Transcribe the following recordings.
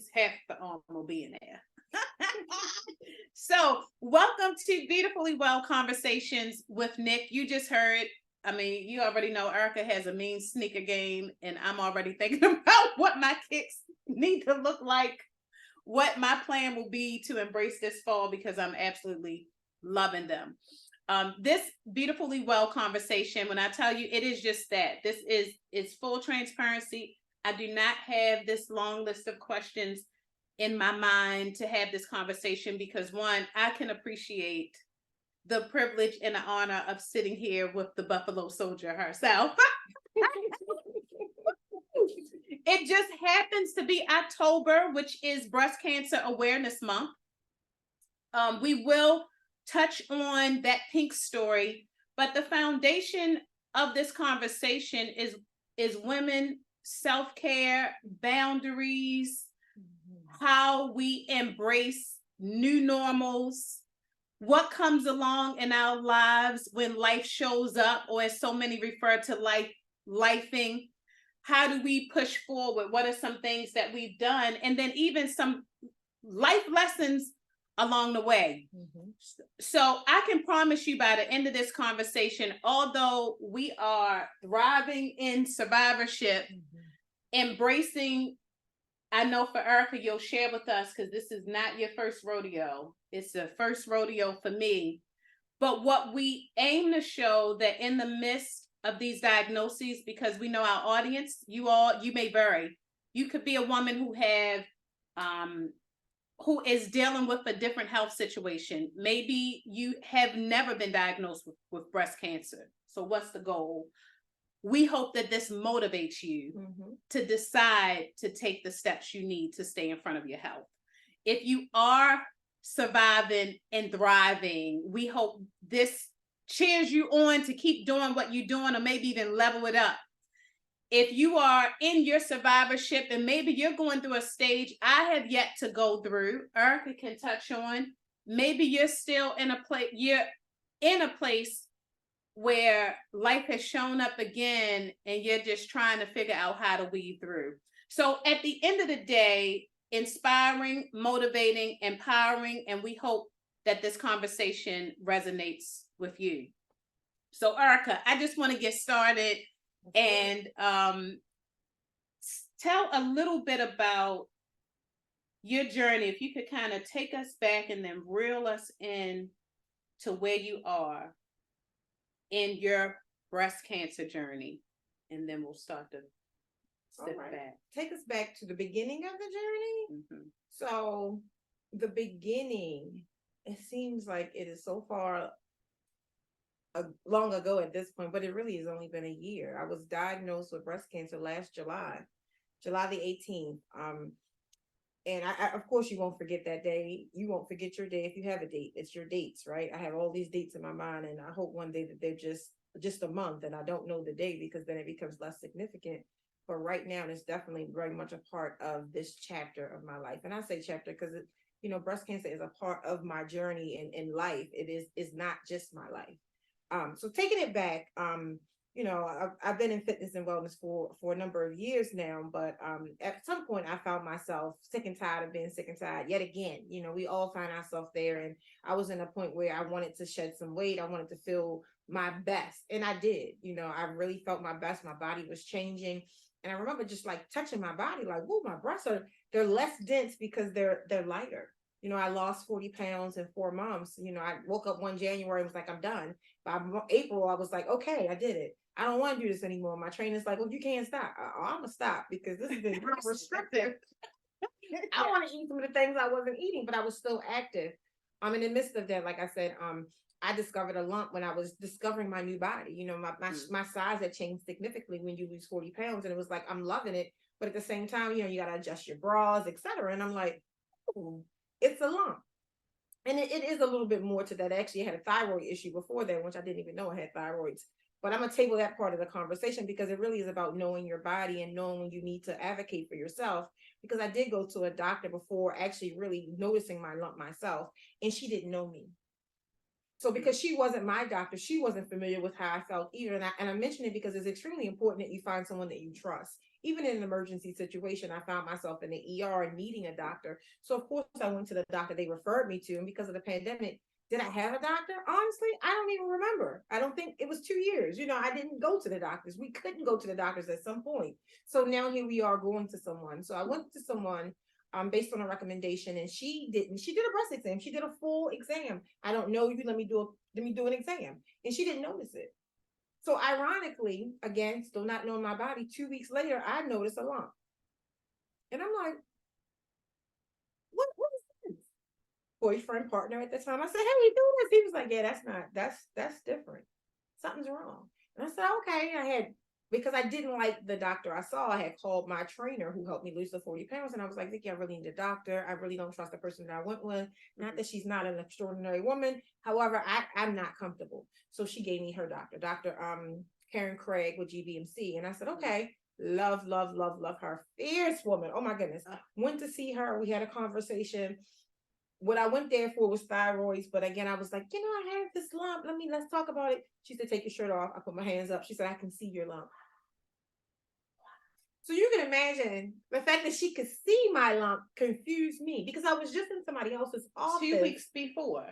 least half the arm will be in there. So, welcome to Beautifully Well Conversations with Nick. You just heard, I mean, you already know Erika has a mean sneaker game, and I'm already thinking about what my kicks need to look like, what my plan will be to embrace this fall because I'm absolutely loving them. This Beautifully Well conversation, when I tell you, it is just that. This is it's full transparency. I do not have this long list of questions in my mind to have this conversation because one, I can appreciate the privilege and the honor of sitting here with the Buffalo Soldier herself. It just happens to be October, which is Breast Cancer Awareness Month. We will touch on that pink story, but the foundation of this conversation is women, self-care, boundaries, how we embrace new normals, what comes along in our lives when life shows up, or as so many refer to lifing. How do we push forward? What are some things that we've done? And then even some life lessons along the way. Mm-hmm. So I can promise you by the end of this conversation, although we are thriving in survivorship, embracing, I know for Erika, you'll share with us because this is not your first rodeo. It's the first rodeo for me. But what we aim to show that in the midst of these diagnoses, because we know our audience, you may vary. You could be a woman who is dealing with a different health situation. Maybe you have never been diagnosed with breast cancer. So what's the goal? We hope that this motivates you to decide to take the steps you need to stay in front of your health. If you are surviving and thriving, we hope this cheers you on to keep doing what you're doing, or maybe even level it up. If you are in your survivorship and maybe you're going through a stage I have yet to go through, Erika can touch on, maybe you're still in a place where life has shown up again and you're just trying to figure out how to weave through. So at the end of the day, inspiring, motivating, empowering, and we hope that this conversation resonates with you. So Erika, I just want to get started and tell a little bit about your journey. If you could kind of take us back and then reel us in to where you are in your breast cancer journey, and then we'll start to step back. Take us back to the beginning of the journey. So the beginning, it seems like it is so far long ago at this point, but it really has only been a year. I was diagnosed with breast cancer last July the 18th. And I, of course, you won't forget that day. You won't forget your day if you have a date. It's your dates, right? I have all these dates in my mind, and I hope one day that they're just a month, and I don't know the day because then it becomes less significant. But right now, it's definitely very much a part of this chapter of my life. And I say chapter because breast cancer is a part of my journey in life. It's not just my life. So taking it back, I've been in fitness and wellness for a number of years now, but at some point I found myself sick and tired of being sick and tired yet again. We all find ourselves there, and I was in a point where I wanted to shed some weight. I wanted to feel my best, and I did. I really felt my best. My body was changing, and I remember just like touching my body, like, whoa, my breasts they're less dense because they're lighter. I lost 40 pounds in 4 months. I woke up one January and was like, I'm done. By April, I was like, okay, I did it. I don't want to do this anymore. My trainer's like, well, you can't stop. I'm going to stop because this has been real restrictive. I want to eat some of the things I wasn't eating, but I was still active. In the midst of that, like I said, I discovered a lump when I was discovering my new body. My size had changed significantly when you lose 40 pounds. And it was like, I'm loving it. But at the same time, you got to adjust your bras, etc. And I'm like, oh, it's a lump. And it is a little bit more to that. I actually had a thyroid issue before that, which I didn't even know I had thyroids. But I'm going to table that part of the conversation because it really is about knowing your body and knowing when you need to advocate for yourself. Because I did go to a doctor before actually really noticing my lump myself, and she didn't know me. So because she wasn't my doctor, she wasn't familiar with how I felt either. And I mention it because it's extremely important that you find someone that you trust. Even in an emergency situation, I found myself in the ER and needing a doctor. So of course I went to the doctor they referred me to. And because of the pandemic, did I have a doctor? Honestly, I don't even remember. I don't think it was 2 years. I didn't go to the doctors. We couldn't go to the doctors at some point. So now here we are going to someone. So I went to someone based on a recommendation, and she did a breast exam. She did a full exam. I don't know you. Let me do an exam, and she didn't notice it. So ironically, again, still not knowing my body, 2 weeks later, I noticed a lump, and I'm like, what is this? Boyfriend, partner at the time. I said, "Hey, you doing this?" He was like, "Yeah, that's different. Something's wrong." And I said, "Okay." I had, because I didn't like the doctor I saw, I had called my trainer who helped me lose the 40 pounds. And I was like, "Vicky, I really need a doctor. I really don't trust the person that I went with. Not that she's not an extraordinary woman. However, I'm not comfortable." So she gave me her doctor, Dr. Karen Craig with GBMC. And I said, "Okay." Love, love, love, love her. Fierce woman. Oh my goodness. Went to see her. We had a conversation. What I went there for was thyroids, but again, I was like, I have this lump. Let's talk about it. She said, "Take your shirt off." I put my hands up. She said, "I can see your lump." So you can imagine the fact that she could see my lump confused me, because I was just in somebody else's office 2 weeks before.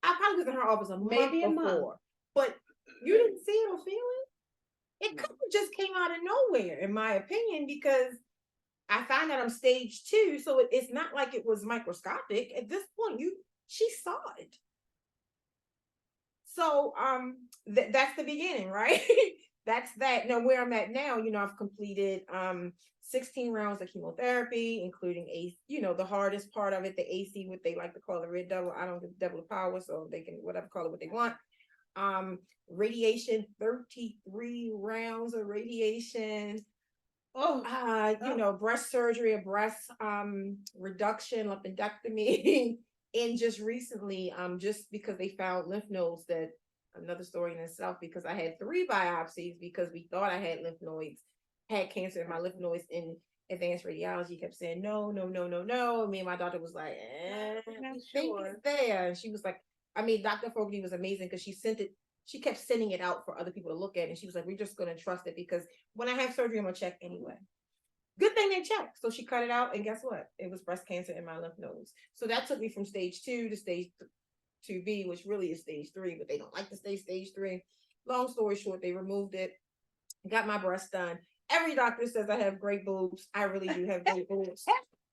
I probably was in her office Maybe a month month. before, but you didn't see it or feel it. It could have just came out of nowhere, in my opinion, because I find that I'm stage 2, so it's not like it was microscopic. At this point, she saw it. So that's the beginning, right? That's that. Now where I'm at now, I've completed 16 rounds of chemotherapy, including the hardest part of it, the AC, what they like to call the red devil. I don't give the devil of power, so they can whatever call it what they want. Radiation, 33 rounds of radiation. Breast surgery, a breast reduction, lumpectomy. And just recently, just because they found lymph nodes, that another story in itself, because I had 3 biopsies because we thought I had lymph nodes, had cancer in my lymph nodes. In advanced radiology kept saying, "No, no, no, no, no." Me and my doctor was like, "I think it's there." And she was like, Dr. Fogarty was amazing, because she kept sending it out for other people to look at. And she was like, "We're just going to trust it, because when I have surgery, I'm going to check anyway." Good thing they checked. So she cut it out, and guess what? It was breast cancer in my lymph nodes. So that took me from stage 2 to stage 2B, which really is stage 3, but they don't like to say stage 3. Long story short, they removed it, got my breast done. Every doctor says I have great boobs. I really do have great boobs.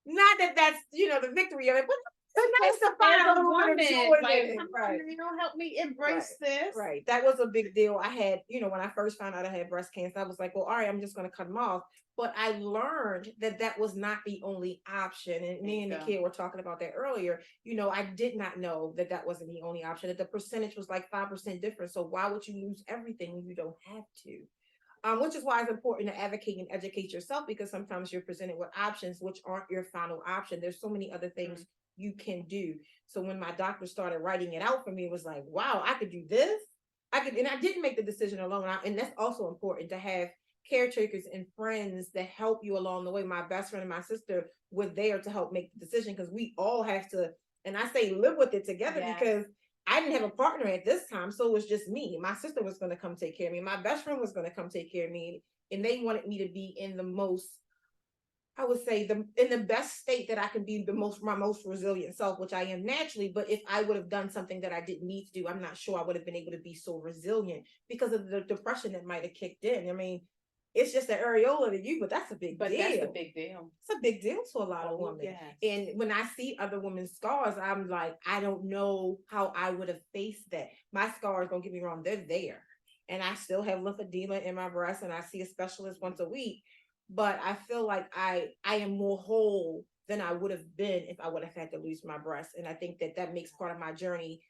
Not that that's, the victory of it, but it's nice to find a little bit of joy in it. Right. Help me embrace this. Right. That was a big deal. I had, when I first found out I had breast cancer, I was like, well, all right, I'm just going to cut them off. But I learned that was not the only option. And me and the kid were talking about that earlier. I did not know that wasn't the only option, that the percentage was like 5% different. So why would you lose everything when you don't have to? Which is why it's important to advocate and educate yourself, because sometimes you're presented with options which aren't your final option. There's so many other things you can do. So when my doctor started writing it out for me, it was like, wow, I could do this. And I didn't make the decision alone. And that's also important, to have caretakers and friends that help you along the way. My best friend and my sister were there to help make the decision, because we all have to, and I say live with it together, because I didn't have a partner at this time. So it was just me. My sister was going to come take care of me. My best friend was going to come take care of me. And they wanted me to be in the most, I would say, in the best state that I can be, my most resilient self, which I am naturally. But if I would have done something that I didn't need to do, I'm not sure I would have been able to be so resilient, because of the depression that might have kicked in. It's just an areola to you, but that's a big deal. That's a big deal. It's a big deal to a lot of women. Yes. And when I see other women's scars, I'm like, I don't know how I would have faced that. My scars, don't get me wrong, they're there. And I still have lymphedema in my breast, and I see a specialist once a week. But I feel like I am more whole than I would have been if I would have had to lose my breast. And I think that makes part of my journey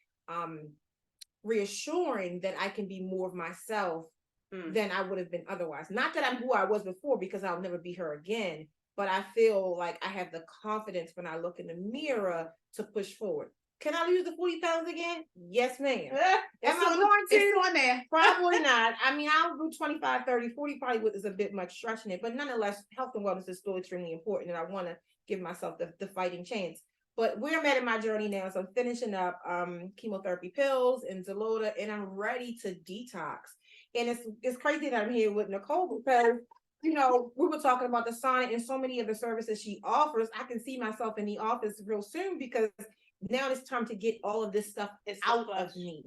reassuring that I can be more of myself than I would have been otherwise. Not that I'm who I was before, because I'll never be her again, but I feel like I have the confidence when I look in the mirror to push forward. Can I lose the 40 pounds again? Yes, ma'am. Am I going to? It's on there. Probably not. I'll do 25, 30, 40 probably is a bit much stretching it, but nonetheless, health and wellness is still extremely important, and I want to give myself the fighting chance. But where I'm at in my journey now, so I'm finishing up chemotherapy pills and Xeloda, and I'm ready to detox. And it's crazy that I'm here with Nicole because we were talking about the Sonnet and so many of the services she offers. I can see myself in the office real soon because now it's time to get all of this stuff out of me.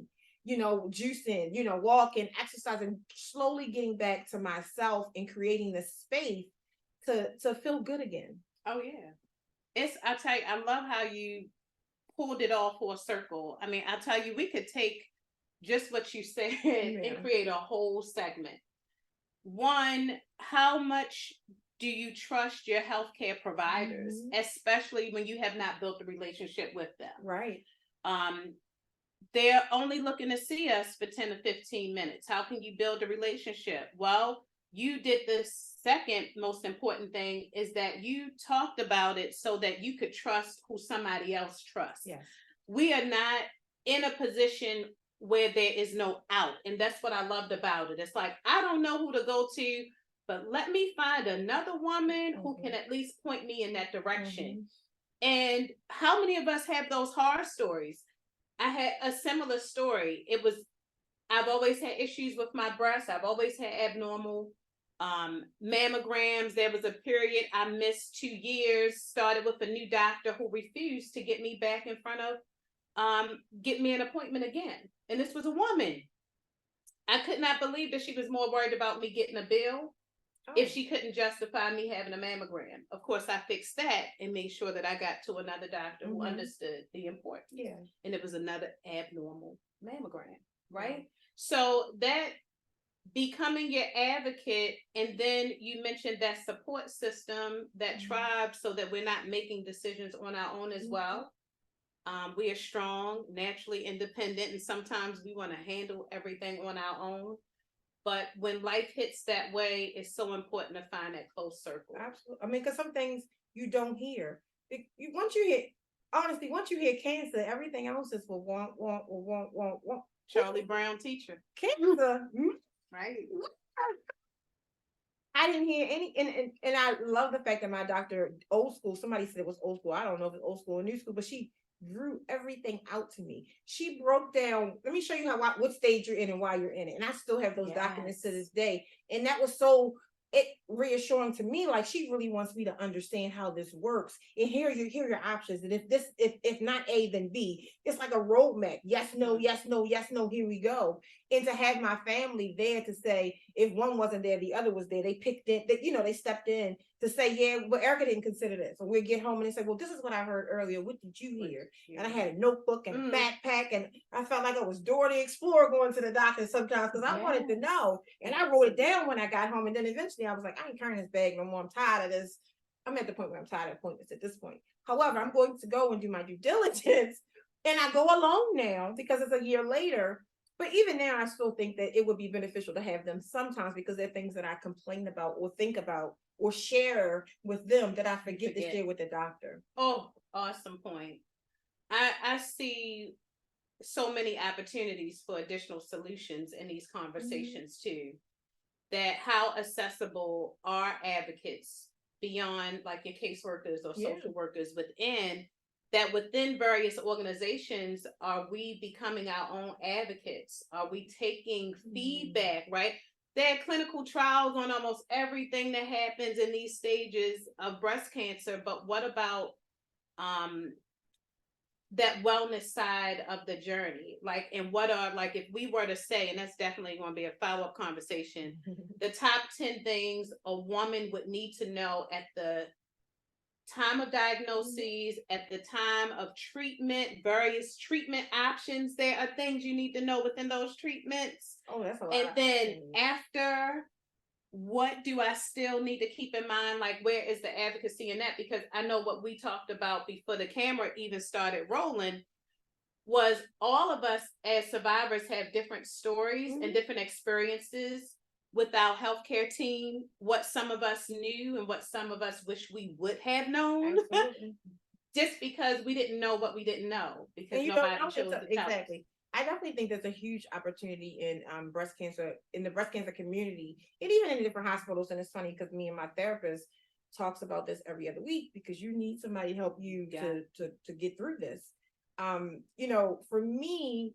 Juicing, walking, exercising, slowly getting back to myself and creating the space to feel good again. Oh yeah. I tell you, I love how you pulled it all for a circle. I mean, I tell you, we could take just what you said and create a whole segment. One, how much do you trust your healthcare providers, especially when you have not built a relationship with them? Right. They're only looking to see us for 10 to 15 minutes. How can you build a relationship? Well, you did the second most important thing is that you talked about it so that you could trust who somebody else trusts. Yes. We are not in a position where there is no out. And that's what I loved about it. It's like, I don't know who to go to, but let me find another woman who can at least point me in that direction. And how many of us have those horror stories? I had a similar story. I've always had issues with my breasts. I've always had abnormal mammograms. There was a period I missed 2 years, started with a new doctor who refused to get me back in front of, get me an appointment again. And this was a woman. I could not believe that she was more worried about me getting a bill if she couldn't justify me having a mammogram. Of course, I fixed that and made sure that I got to another doctor who understood the importance. Yeah. And it was another abnormal mammogram, right? So that becoming your advocate, and then you mentioned that support system, that tribe, so that we're not making decisions on our own as well. We are strong, naturally independent, and sometimes we want to handle everything on our own. But when life hits that way, it's so important to find that close circle. Absolutely. I mean, because some things you don't hear. Once you hear cancer, everything else is will want. Charlie Brown teacher. Cancer. Right. I didn't hear any, and I love the fact that my doctor, old school, somebody said it was old school. I don't know if it's old school or new school, but she drew everything out to me. She broke down, let me show you what stage you're in and why you're in it. And I still have those documents to this day. And that was so reassuring to me, like she really wants me to understand how this works. And here are your options. And if not A, then B. It's like a roadmap. Yes, no, yes, no, yes, no, here we go. And to have my family there to say, if one wasn't there, the other was there. They picked it, they stepped in to say, yeah, well, Erika didn't consider this. So we'd get home and they say, well, this is what I heard earlier. What did you hear? And I had a notebook and a backpack, and I felt like I was Dora the Explorer going to the doctor sometimes because I wanted to know. And I wrote it down when I got home. And then eventually I was like, I ain't carrying this bag no more. I'm tired of this. I'm at the point where I'm tired of appointments at this point. However, I'm going to go and do my due diligence. And I go alone now because it's a year later. But even now, I still think that it would be beneficial to have them sometimes because they're things that I complain about or think about or share with them that I forget to share with the doctor. Oh, awesome point. I see so many opportunities for additional solutions in these conversations too. That how accessible are advocates beyond like your caseworkers or social workers within various organizations, are we becoming our own advocates? Are we taking feedback, right? There are clinical trials on almost everything that happens in these stages of breast cancer, but what about that wellness side of the journey? Like, and what are, like, if we were to say, and that's definitely going to be a follow-up conversation, the top 10 things a woman would need to know at the time of diagnoses, at the time of treatment, various treatment options. There are things you need to know within those treatments. Oh, that's a lot. And then after, what do I still need to keep in mind? Like, where is the advocacy in that? Because I know what we talked about before the camera even started rolling was all of us as survivors have different stories and different experiences with our healthcare team, what some of us knew and what some of us wish we would have known. Just because we didn't know what we didn't know, because nobody chose to tell. Exactly. I definitely think there's a huge opportunity in in the breast cancer community, and even in different hospitals. And it's funny because me and my therapist, talks about this every other week because you need somebody to help you to get through this. You know, for me,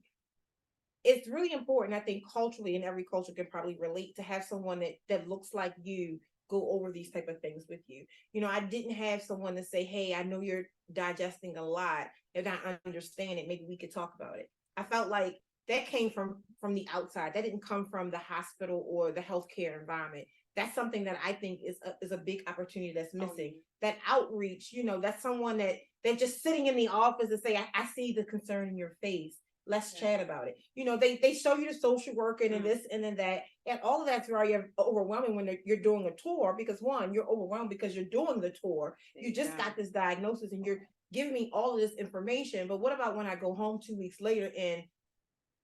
it's really important, I think, culturally, and every culture can probably relate, to have someone that looks like you go over these type of things with you. You know, I didn't have someone to say, hey, I know you're digesting a lot, and I understand it, maybe we could talk about it. I felt like that came from the outside. That didn't come from the hospital or the healthcare environment. That's something that I think is a big opportunity that's missing. That outreach, you know, that's someone that they're just sitting in the office and say, I see the concern in your face. Let's chat about it. You know, they show you the social worker and this and then that. And all of that's very overwhelming when you're doing a tour, because one, you're overwhelmed because you're doing the tour. You just got this diagnosis and you're giving me all of this information. But what about when I go home 2 weeks later and,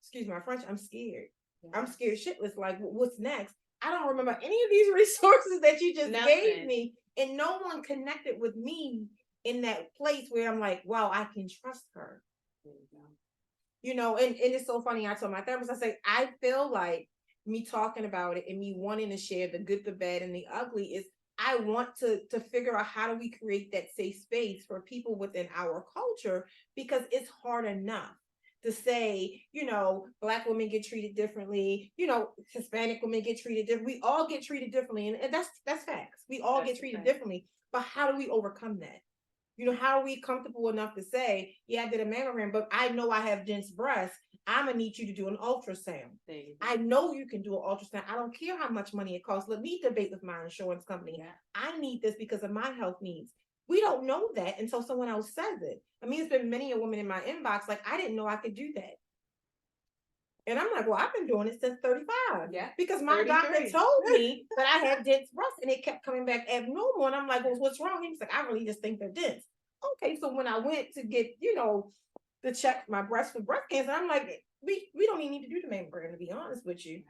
excuse my French, I'm scared. I'm scared shitless. Like, what's next? I don't remember any of these resources that you just gave me. And no one connected with me in that place where I'm like, wow, I can trust her. You know, and it's so funny. I told my therapist, I say, I feel like me talking about it and me wanting to share the good, the bad, and the ugly is I want to figure out how do we create that safe space for people within our culture, because it's hard enough to say, you know, Black women get treated differently, you know, Hispanic women get treated differently. We all get treated differently. And that's facts. We all get treated differently. But how do we overcome that? You know, how are we comfortable enough to say, yeah, I did a mammogram, but I know I have dense breasts. I'm going to need you to do an ultrasound. I know you can do an ultrasound. I don't care how much money it costs. Let me debate with my insurance company. Yeah. I need this because of my health needs. We don't know that until someone else says it. I mean, it's been many a woman in my inbox, like, I didn't know I could do that. And I'm like, well, I've been doing it since 35. Yeah. Because my doctor told me that I had dense breasts and it kept coming back abnormal. And I'm like, well, what's wrong? He's like, I really just think they're dense. Okay. So when I went to get, you know, to check my breast for breast cancer, I'm like, we don't even need to do the mammogram, to be honest with you.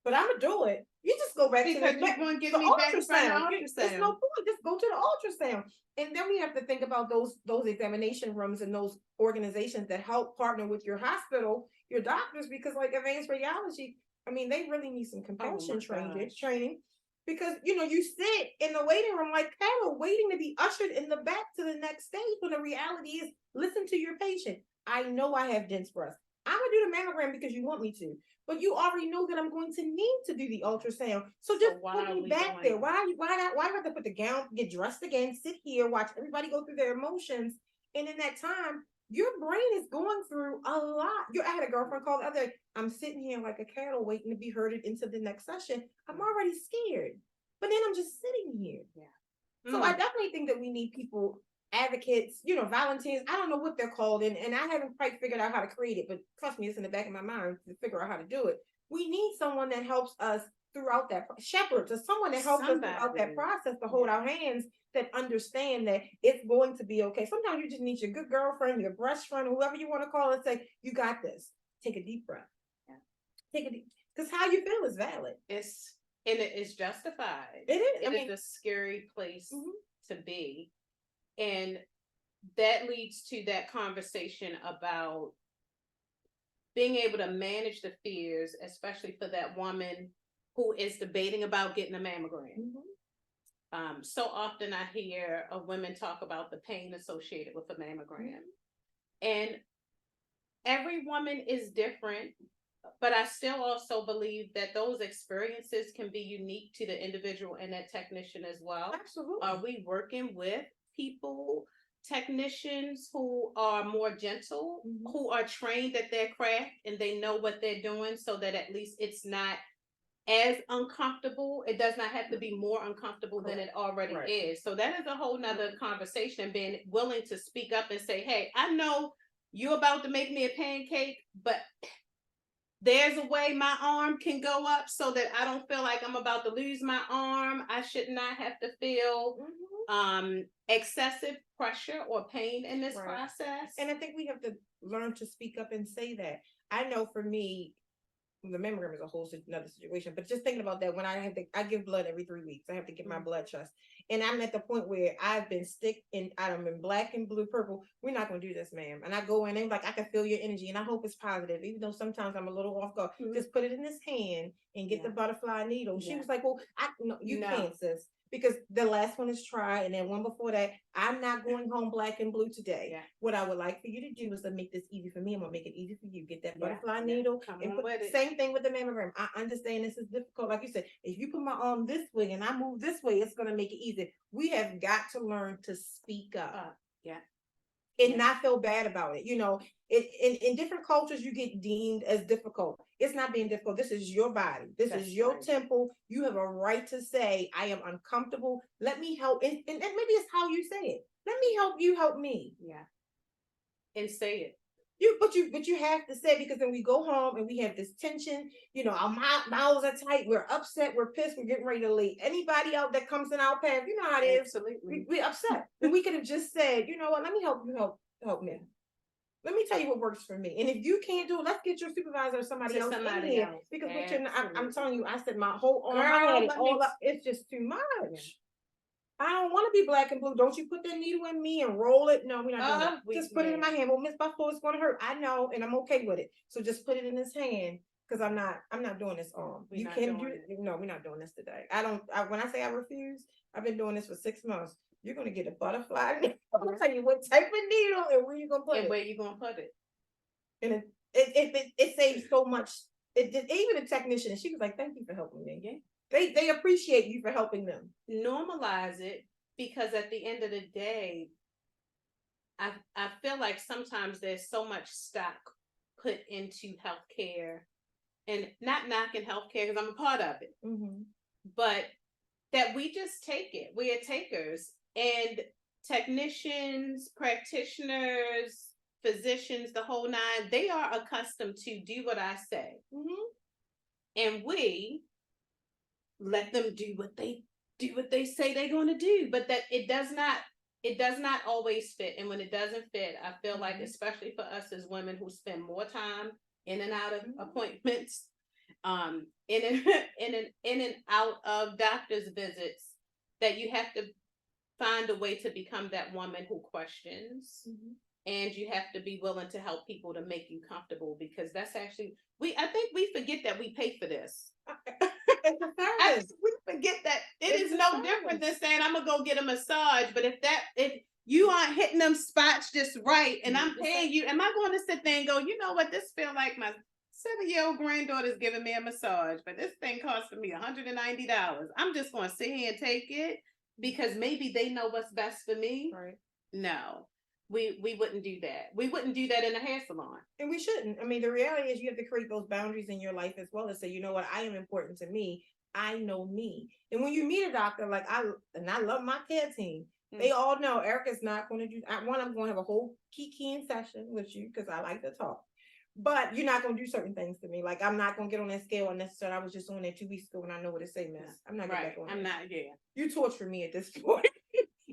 But I'm gonna do it. You just go back because to you're going to give me back ultrasound. There's no point. Just go to the ultrasound. And then we have to think about those examination rooms and those organizations that help partner with your hospital, your doctors, because like advanced radiology, I mean, they really need some compassion training. Because, you know, you sit in the waiting room like cattle waiting to be ushered in the back to the next stage, when the reality is, listen to your patient. I know I have dense breasts. I'm going to do the mammogram because you want me to. But you already know that I'm going to need to do the ultrasound. So just put me back there. Why do I have to put the gown, get dressed again, sit here, watch everybody go through their emotions? And in that time, your brain is going through a lot. I had a girlfriend call the other day. I'm sitting here like a cattle waiting to be herded into the next session. I'm already scared. But then I'm just sitting here. Yeah. So I definitely think that we need people, advocates, you know, volunteers. I don't know what they're called, and I haven't quite figured out how to create it, but trust me, it's in the back of my mind to figure out how to do it. We need someone that helps us throughout that, shepherds, or someone that helps us throughout that process, to hold our hands, that understand that it's going to be okay. Sometimes you just need your good girlfriend, your best friend, whoever you want to call it, say, you got this. Take a deep breath. Yeah. Take a deep, because how you feel is valid. And it is justified. It is. It is a scary place to be. And that leads to that conversation about being able to manage the fears, especially for that woman who is debating about getting a mammogram. So often I hear of women talk about the pain associated with a mammogram. And every woman is different, but I still also believe that those experiences can be unique to the individual and that technician as well. Absolutely. Are we working with people, technicians who are more gentle, who are trained at their craft and they know what they're doing, so that at least it's not as uncomfortable? It does not have to be more uncomfortable than it already is. So that is a whole nother conversation, being willing to speak up and say, hey, I know you're about to make me a pancake, but there's a way my arm can go up so that I don't feel like I'm about to lose my arm. I should not have to feel excessive pressure or pain in this process. And I think we have to learn to speak up and say that. I know for me, the mammogram is a whole another situation, but just thinking about that, when I give blood every 3 weeks, I have to get my blood test. And I'm at the point where I've been I'm in black and blue, purple. We're not going to do this, ma'am. And I go in and like, I can feel your energy and I hope it's positive, even though sometimes I'm a little off guard. Just put it in this hand and get the butterfly needle. She was like, well, no, you can't, sis. because the last one is try, and then one before that, I'm not going home black and blue today. Yeah. What I would like for you to do is to make this easy for me. I'm gonna make it easy for you. Get that Yeah. butterfly Yeah. needle Come and on put with it. same thing with the mammogram. I understand this is difficult. Like you said, if you put my arm this way and I move this way, it's gonna make it easy. We have got to learn to speak up. Yeah. And not feel bad about it. You know, in different cultures, you get deemed as difficult. It's not being difficult. This is your body. This That's is your right. temple. You have a right to say, I am uncomfortable. Let me help. And maybe it's how you say it. Let me help you help me. Yeah. And say it. But you have to say, because then we go home and we have this tension. You know, our mouths are tight. We're upset. We're pissed. We're getting ready to leave. Anybody out that comes in our path, you know how it is. Absolutely. We're upset. And we could have just said, you know what? Let me help you help me. Let me tell you what works for me. And if you can't do it, let's get your supervisor or somebody else in here. Because what I'm telling you, I said my whole arm, I had it all up. It's just too much. Yeah. I don't want to be black and blue. Don't you put that needle in me and roll it. No, we're not doing that. Just put it in my hand. Well, Miss Buffalo, it's going to hurt. I know, and I'm okay with it. So just put it in his hand, because I'm not doing this arm. You can't do it. No, we're not doing this today. When I say I refuse, I've been doing this for 6 months. You're going to get a butterfly. I'm going to tell you what type of needle and where you're going to put it. And where you're going to put it. And it saves so much. Even the technician, she was like, thank you for helping me. Yeah. They appreciate you for helping them. Normalize it, because at the end of the day, I feel like sometimes there's so much stock put into healthcare, and not knocking healthcare because I'm a part of it, but that we just take it. We are takers, and technicians, practitioners, physicians, the whole nine, they are accustomed to do what I say. And we let them do what they say they're going to do, but that it does not always fit. And when it doesn't fit, I feel like, especially for us as women who spend more time in and out of appointments, in and out of doctor's visits, that you have to find a way to become that woman who questions. And you have to be willing to help people to make you comfortable, because that's actually, I think we forget that we pay for this. It's a service. We forget that it is no different than saying I'm gonna go get a massage. But if you aren't hitting them spots just right, and I'm paying you, am I going to sit there and go, you know what, this feel like my 7-year-old granddaughter's giving me a massage, but this thing costing me $190. I'm just going to sit here and take it because maybe they know what's best for me. Right. No. We wouldn't do that. We wouldn't do that in a hair salon. And we shouldn't. I mean, the reality is you have to create those boundaries in your life as well, to say, you know what, I am important to me. I know me. And when you meet a doctor, like I love my care team. They all know Erika's not going to do, I'm going to have a whole kikiing session with you because I like to talk. But you're not going to do certain things to me. Like, I'm not going to get on that scale unnecessarily. I was just on there 2 weeks ago and I know what it say, miss. I'm not getting back on I'm that. not, yeah. You torture me at this point.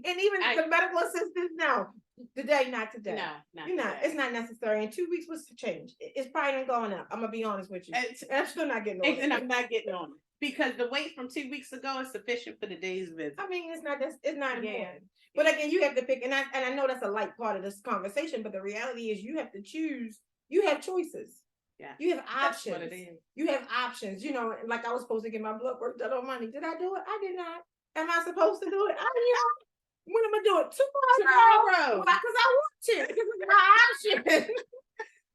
And even the medical assistants now, today, not today. No, not You're not. today. It's not necessary. In 2 weeks, what's the change? It's probably not going up. I'm gonna be honest with you. I'm still not getting on it. And I'm not getting on it because the wait from 2 weeks ago is sufficient for the day's visit. I mean, it's not important. But again, you have to pick, and I know that's a light part of this conversation, but the reality is you have to choose. You have choices. Yeah. You have options. That's what it is. You have options. You know, like I was supposed to get my blood work done on Monday. Did I do it? I did not. Am I supposed to do it? When am I doing it? Tomorrow. Because I want to. Because it's my option.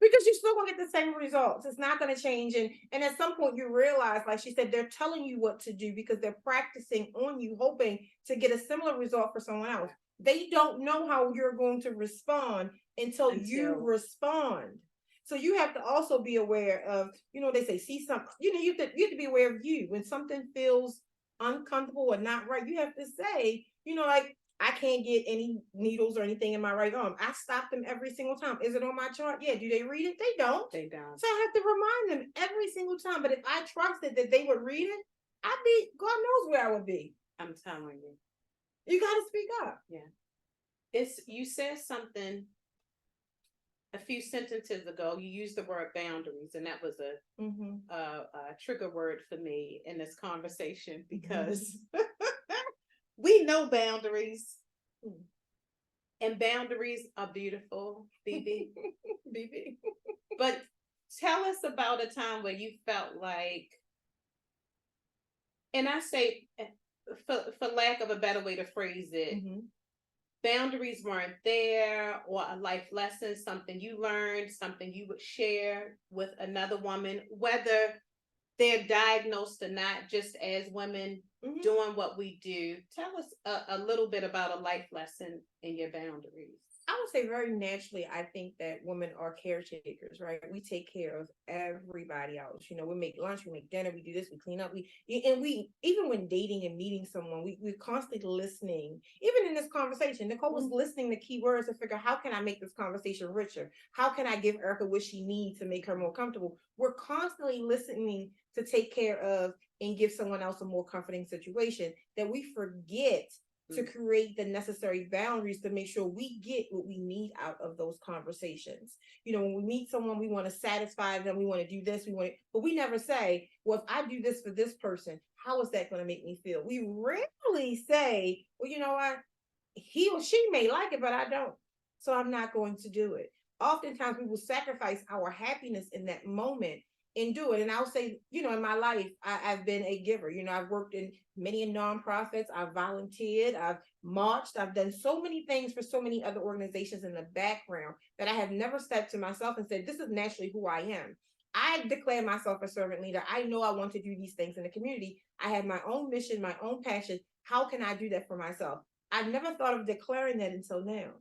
Because you're still gonna get the same results. It's not gonna change. And at some point you realize, like she said, they're telling you what to do because they're practicing on you, hoping to get a similar result for someone else. They don't know how you're going to respond until you respond. So you have to also be aware of, you know, they say, see something, you know, you have to be aware of you. When something feels uncomfortable or not right, you have to say, you know, like, I can't get any needles or anything in my right arm. I stop them every single time. Is it on my chart? Yeah. Do they read it? They don't. They don't. So I have to remind them every single time. But if I trusted that they would read it, I'd be, God knows where I would be. I'm telling you. You got to speak up. Yeah. You said something a few sentences ago. You used the word boundaries, and that was a trigger word for me in this conversation because we know boundaries, and boundaries are beautiful, BB. BB. But tell us about a time where you felt like, and I say for lack of a better way to phrase it, boundaries weren't there, or a life lesson, something you learned, something you would share with another woman, whether they're diagnosed or not, just as women doing what we do. Tell us a little bit about a life lesson in your boundaries. I would say very naturally, I think that women are caretakers, right? We take care of everybody else. You know, we make lunch, we make dinner, we do this, we clean up. We even when dating and meeting someone, we're constantly listening. Even in this conversation, Nicole was listening to keywords to figure, how can I make this conversation richer? How can I give Erika what she needs to make her more comfortable? We're constantly listening to take care of and give someone else a more comforting situation, that we forget to create the necessary boundaries to make sure we get what we need out of those conversations. You know, when we meet someone, we want to satisfy them, we want to do this, but we never say, well, if I do this for this person, how is that going to make me feel? We rarely say, well, you know what, he or she may like it, but I don't, so I'm not going to do it. Oftentimes we will sacrifice our happiness in that moment and do it. And I'll say, you know, in my life, I've been a giver. You know, I've worked in many nonprofits, I've volunteered, I've marched, I've done so many things for so many other organizations in the background that I have never stepped to myself and said, this is naturally who I am. I declare myself a servant leader. I know I want to do these things in the community. I have my own mission, my own passion. How can I do that for myself? I've never thought of declaring that until now.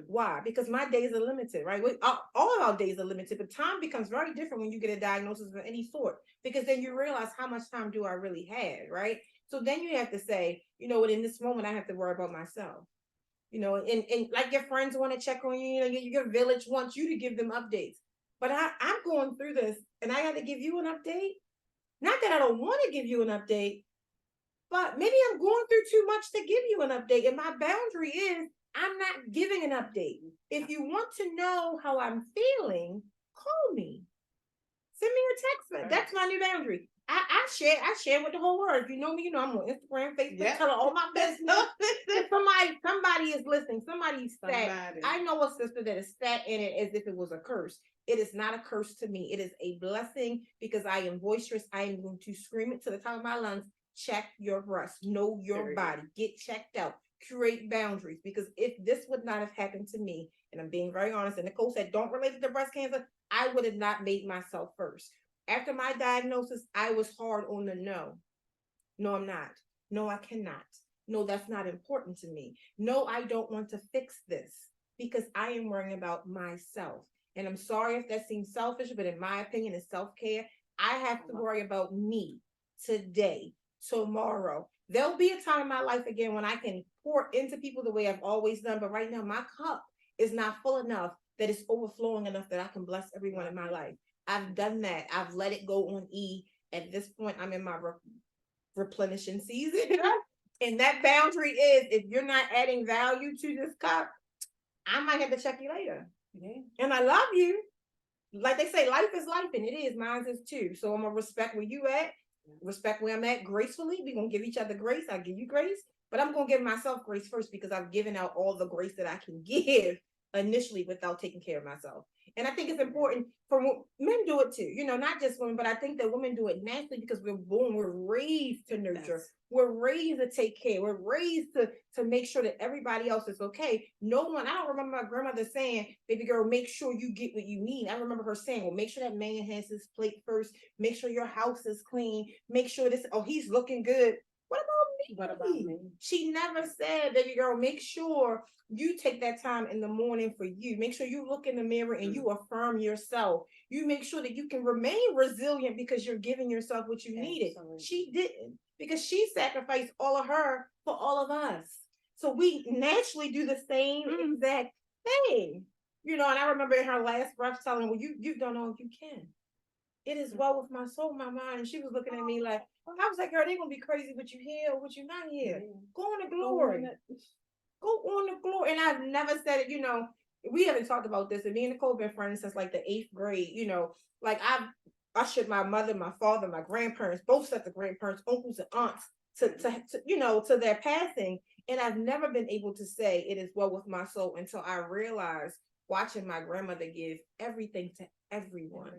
Why? Because my days are limited, right? All of our days are limited, but time becomes very different when you get a diagnosis of any sort, because then you realize, how much time do I really have, right? So then you have to say, you know what, in this moment, I have to worry about myself. You know, and like your friends want to check on you, you know, your village wants you to give them updates. But I'm going through this and I got to give you an update. Not that I don't want to give you an update, but maybe I'm going through too much to give you an update. And my boundary is, I'm not giving an update. If you want to know how I'm feeling, call me. Send me a text. Right. That's my new boundary. I share with the whole world. If you know me, you know I'm on Instagram, Facebook, telling all my business. somebody is listening. Somebody's fat. I know a sister that is fat in it as if it was a curse. It is not a curse to me. It is a blessing, because I am boisterous. I am going to scream it to the top of my lungs. Check your breast. Know your body. Get checked out. Create boundaries. Because if this would not have happened to me, and I'm being very honest, and Nicole said, don't relate it to breast cancer, I would have not made myself first. After my diagnosis, I was hard on the no. No, I'm not. No, I cannot. No, that's not important to me. No, I don't want to fix this, because I am worrying about myself. And I'm sorry if that seems selfish, but in my opinion, it's self-care. I have to worry about me today, tomorrow. There'll be a time in my life again when I can pour into people the way I've always done. But right now, my cup is not full enough that it's overflowing enough that I can bless everyone in my life. I've done that. I've let it go on E. At this point, I'm in my replenishing season. And that boundary is, if you're not adding value to this cup, I might have to check you later. And I love you. Like they say, life is life, and it is. Mine is too. So I'm going to respect where you at, respect where I'm at gracefully. We're going to give each other grace. I give you grace. But I'm going to give myself grace first, because I've given out all the grace that I can give initially without taking care of myself. And I think it's important for men do it too, you know, not just women, but I think that women do it naturally, because we're raised to nurture. Yes. We're raised to take care. We're raised to make sure that everybody else is okay. No one, I don't remember my grandmother saying, baby girl, make sure you get what you need. I remember her saying, well, make sure that man has his plate first. Make sure your house is clean. Make sure this, oh, he's looking good. What about me? What about me? She never said, baby girl, make sure you take that time in the morning for you. Make sure you look in the mirror and you affirm yourself. You make sure that you can remain resilient, because you're giving yourself what you needed. She didn't, because she sacrificed all of her for all of us. So we naturally do the same exact thing. You know, and I remember in her last breath telling, well, you've done all you can. It is well with my soul, my mind. And she was looking at me like, I was like, girl, they're going to be crazy with you here or with you not here. Go on to glory. Go on to glory. And I've never said it, you know, we haven't talked about this. And me and Nicole have been friends since like the 8th grade, you know, like I've ushered my mother, my father, my grandparents, both sets of grandparents, uncles and aunts to you know, to their passing. And I've never been able to say it is well with my soul until I realized, watching my grandmother give everything to everyone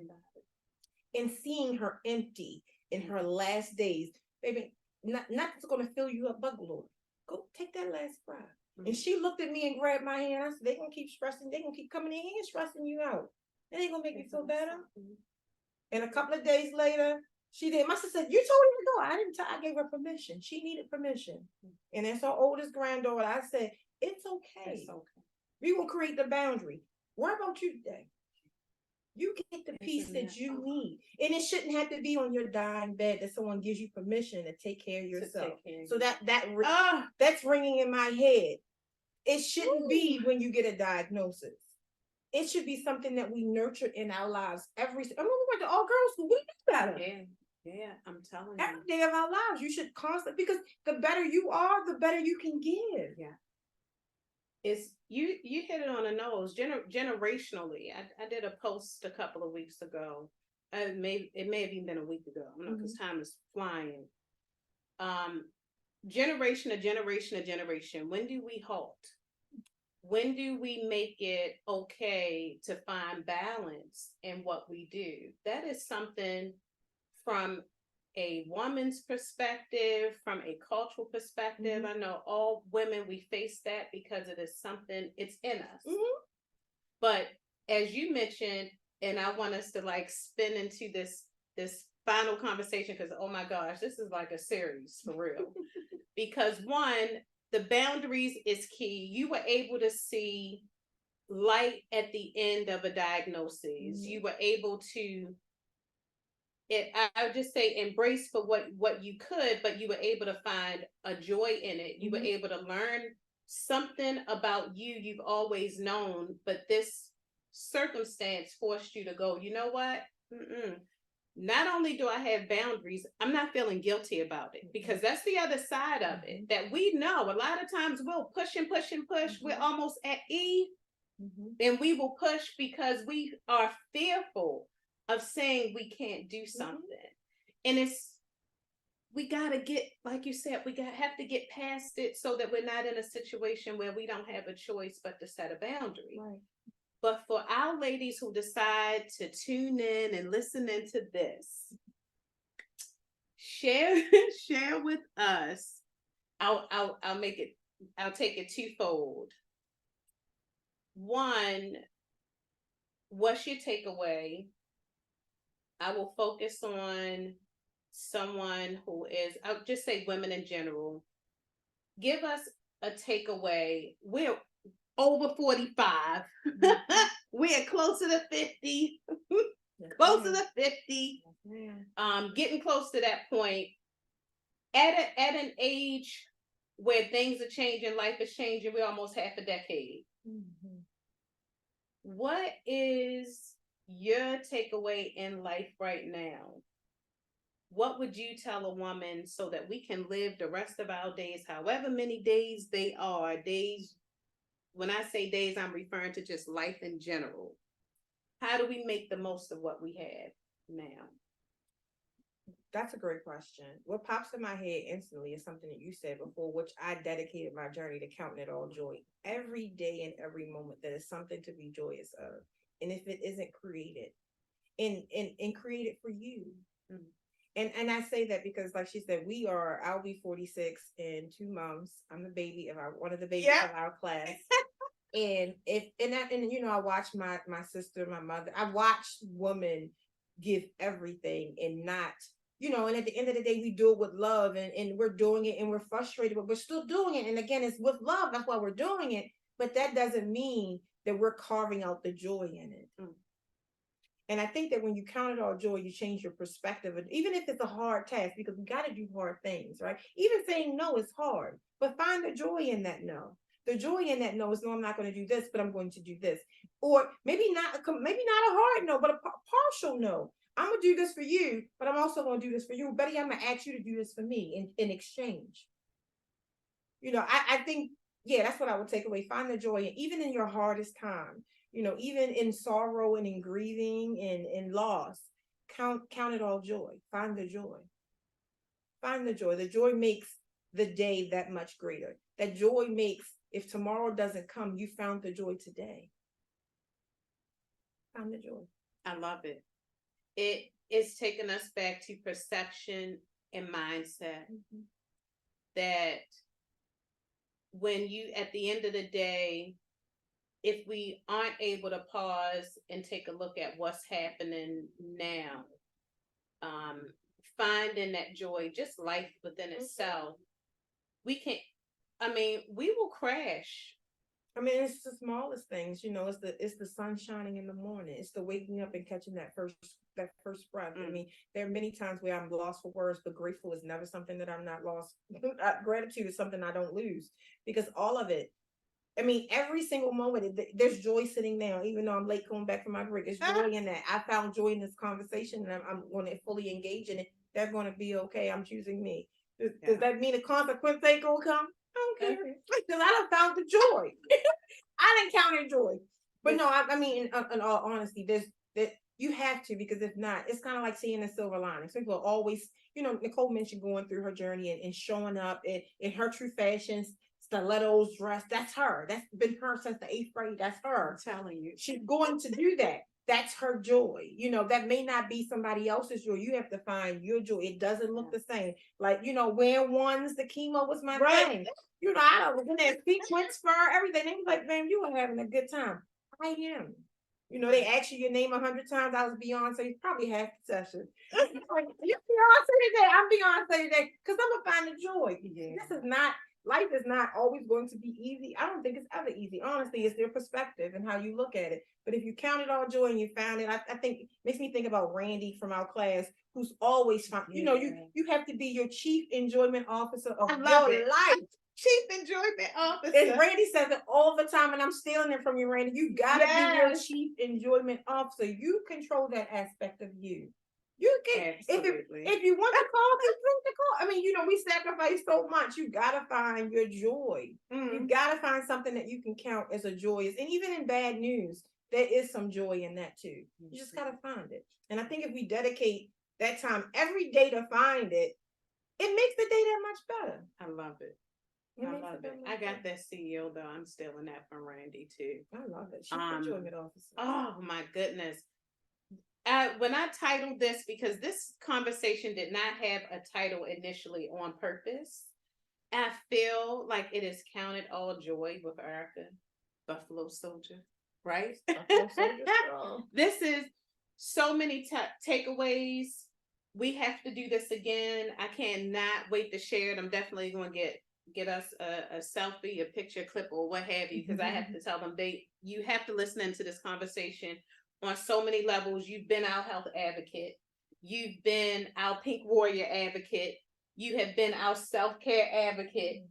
and seeing her empty in her last days. Baby, nothing's gonna fill you up but glory. Go take that last breath. And she looked at me and grabbed my hand. I said, they're gonna keep stressing, they're gonna keep coming in here stressing you out. It ain't gonna make you feel better. And a couple of days later, she did. My sister said, you told her to go. I didn't I gave her permission. She needed permission. And as her oldest granddaughter, I said, it's okay. It's okay. We will create the boundary. What about you today? You get the peace that you need. And it shouldn't have to be on your dying bed that someone gives you permission to take care of yourself. So that's ringing in my head. It shouldn't be when you get a diagnosis. It should be something that we nurture in our lives we went to all girls school. We do better. Yeah, I'm telling every day of our lives. You should constantly, because the better you are, the better you can give. Yeah. It's you hit it on the nose. Generationally, I did a post a couple of weeks ago. It may have even been a week ago. I don't know, because time is flying. Generation to generation to generation. When do we halt? When do we make it okay to find balance in what we do? That is something from a woman's perspective, from a cultural perspective. I know all women, we face that because it is something, it's in us. But as you mentioned, and I want us to like spin into this final conversation, because oh my gosh, this is like a series for real. Because one, the boundaries is key. You were able to see light at the end of a diagnosis. You were able to, I would just say, embrace for what you could, but you were able to find a joy in it. You were able to learn something about you've always known, but this circumstance forced you to go, you know what? Not only do I have boundaries, I'm not feeling guilty about it, because that's the other side of it that we know. A lot of times we'll push and push and push. We're almost at E, and we will push because we are fearful of saying we can't do something. And we got to get, like you said, have to get past it so that we're not in a situation where we don't have a choice but to set a boundary. Right. But for our ladies who decide to tune in and listen into this, share with us. I'll take it twofold. One, what's your takeaway? I will focus on someone who is, I'll just say women in general. Give us a takeaway. We're over 45. We're closer to 50. Closer to 50. Getting close to that point. At an age where things are changing, life is changing, we're almost half a decade. What is your takeaway in life right now? What would you tell a woman so that we can live the rest of our days, however many days they are, days? When I say days, I'm referring to just life in general. How do we make the most of what we have now? That's a great question. What pops in my head instantly is something that you said before, which I dedicated my journey to counting it all joy. Every day and every moment, there is something to be joyous of. And if it isn't, created and created for you. And I say that because, like she said, I'll be 46 in 2 months. I'm the baby of one of the babies of our class. And I watch my sister, my mother. I watch women give everything and not, and at the end of the day, we do it with love, and we're doing it and we're frustrated, but we're still doing it. And again, it's with love. That's why we're doing it. But that doesn't mean that we're carving out the joy in it. And I think that when you count it all joy, you change your perspective. And even if it's a hard task, because we got to do hard things, right? Even saying no is hard, but find the joy in that no. The joy in that no is, no, I'm not going to do this, but I'm going to do this. Or maybe not a hard no, but a partial no. I'm going to do this for you, but I'm also going to do this for you. Betty, I'm going to ask you to do this for me in exchange. I think, that's what I would take away. Find the joy, even in your hardest time. Even in sorrow and in grieving and in loss, count it all joy. Find the joy. Find the joy. The joy makes the day that much greater. That joy makes, if tomorrow doesn't come, you found the joy today. Find the joy. I love it. It's taken us back to perception and mindset. that when you, at the end of the day, if we aren't able to pause and take a look at what's happening now, finding that joy, just life within itself, we can, I mean, we will crash. I mean, it's the smallest things, it's the sun shining in the morning. It's the waking up and catching that first breath. I mean, there are many times where I'm lost for words, but grateful is never something that I'm not lost. Gratitude is something I don't lose, because all of it, I mean, every single moment, there's joy sitting there, even though I'm late coming back from my break. There's joy in that. I found joy in this conversation, and I'm going to fully engage in it. They're going to be okay. I'm choosing me. Does that mean a consequence ain't going to come? I don't care. Because I done found the joy. I didn't count joy. But no, I mean, in all honesty, that you have to, because if not, it's kind of like seeing a silver lining. So people are always, Nicole mentioned going through her journey and showing up in her true fashions, stilettos, dress. That's her. That's been her since the 8th grade. That's her. I'm telling you. She's going to do that. That's her joy. That may not be somebody else's joy. You have to find your joy. It doesn't look the same. Like, wearing ones, the chemo was my thing. I was in there, sequins, fur, everything. They was like, man, you were having a good time. I am. They ask you your name 100 times. I was Beyonce, probably half the session. Like, you're Beyonce today. I'm Beyonce today. Because I'm going to find the joy. Yeah. Life is not always going to be easy. I don't think it's ever easy. Honestly, it's their perspective and how you look at it. But if you count it all joy and you found it, I think it makes me think about Randy from our class, who's always found, you have to be your chief enjoyment officer of your life. Chief enjoyment officer. And Randy says it all the time, and I'm stealing it from you, Randy. You gotta be your chief enjoyment officer. You control that aspect of you. You can. If you want to call, then drink the call. I mean, we sacrifice so much. You gotta find your joy. You gotta find something that you can count as a joyous. And even in bad news, there is some joy in that too. You just gotta find it. And I think if we dedicate that time every day to find it, it makes the day that much better. I love it. I love it. I got that CEO though. I'm stealing that from Randy too. I love it. She's enjoyment officer. Oh my goodness. When I titled this, because this conversation did not have a title initially on purpose, I feel like it is counted all joy with Erika, Buffalo Soldier, right? Buffalo Soldier. This is so many takeaways. We have to do this again. I cannot wait to share it. I'm definitely going to get us a selfie, a picture clip, or what have you, because I have to tell them you have to listen into this conversation on so many levels. You've been our health advocate. You've been our pink warrior advocate. You have been our self-care advocate.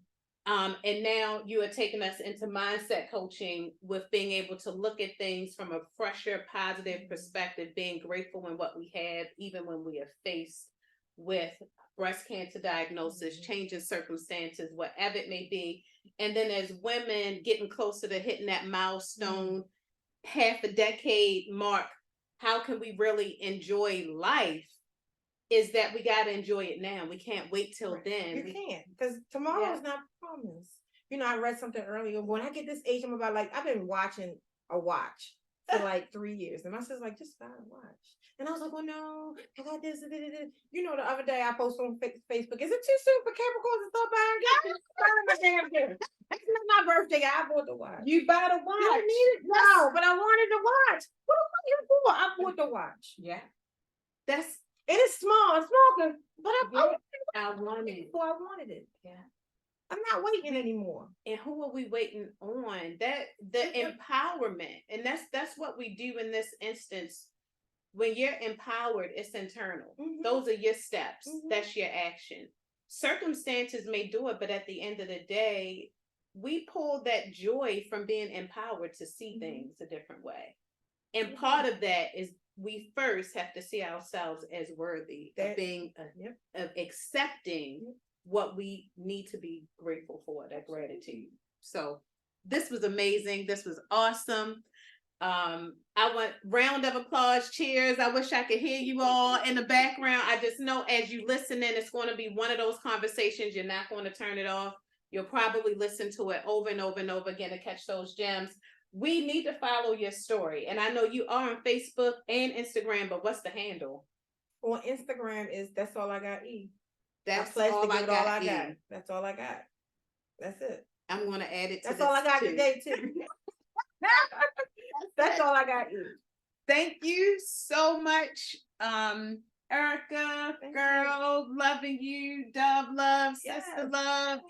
And now you are taking us into mindset coaching with being able to look at things from a fresher, positive perspective, being grateful in what we have, even when we are faced with breast cancer diagnosis, changing circumstances, whatever it may be. And then as women getting closer to hitting that milestone, half a decade mark, how can we really enjoy life? Is that we got to enjoy it now. We can't wait till then. You can't, because tomorrow is not promised. I read something earlier. When I get this age, I'm about I've been watching a watch for 3 years. And my sister's like, just buy a watch. And I was like, well, no, I got this. The other day I posted on Facebook, is it too soon for Capricorns to start buying gifts? My damn gift. That's not my birthday. I bought the watch. You bought a watch? You don't need it? No, but I wanted the watch. What am I here for? I bought the watch. Yeah. It is small. It's small, but I wanted it. So I wanted it. Yeah. I'm not waiting anymore. And who are we waiting on? The empowerment. And that's what we do in this instance. When you're empowered, it's internal. Those are your steps. That's your action. Circumstances may do it, but at the end of the day, we pull that joy from being empowered to see things a different way. And part of that is we first have to see ourselves as worthy of being, of accepting what we need to be grateful for, that gratitude. So this was amazing. This was awesome. I want round of applause, cheers. I wish I could hear you all in the background. I just know as you listen in, it's going to be one of those conversations. You're not going to turn it off. You'll probably listen to it over and over and over again to catch those gems. We need to follow your story. And I know you are on Facebook and Instagram, but what's the handle? On Instagram is That's All I Got E. That's pledge to all give I it all got. I got. That's all I got. That's it. I'm gonna add it to That's this all I got too. today too. That's all I got you. Thank you so much, Erica, Thank girl, loving you, Dove love, Yes. sister love.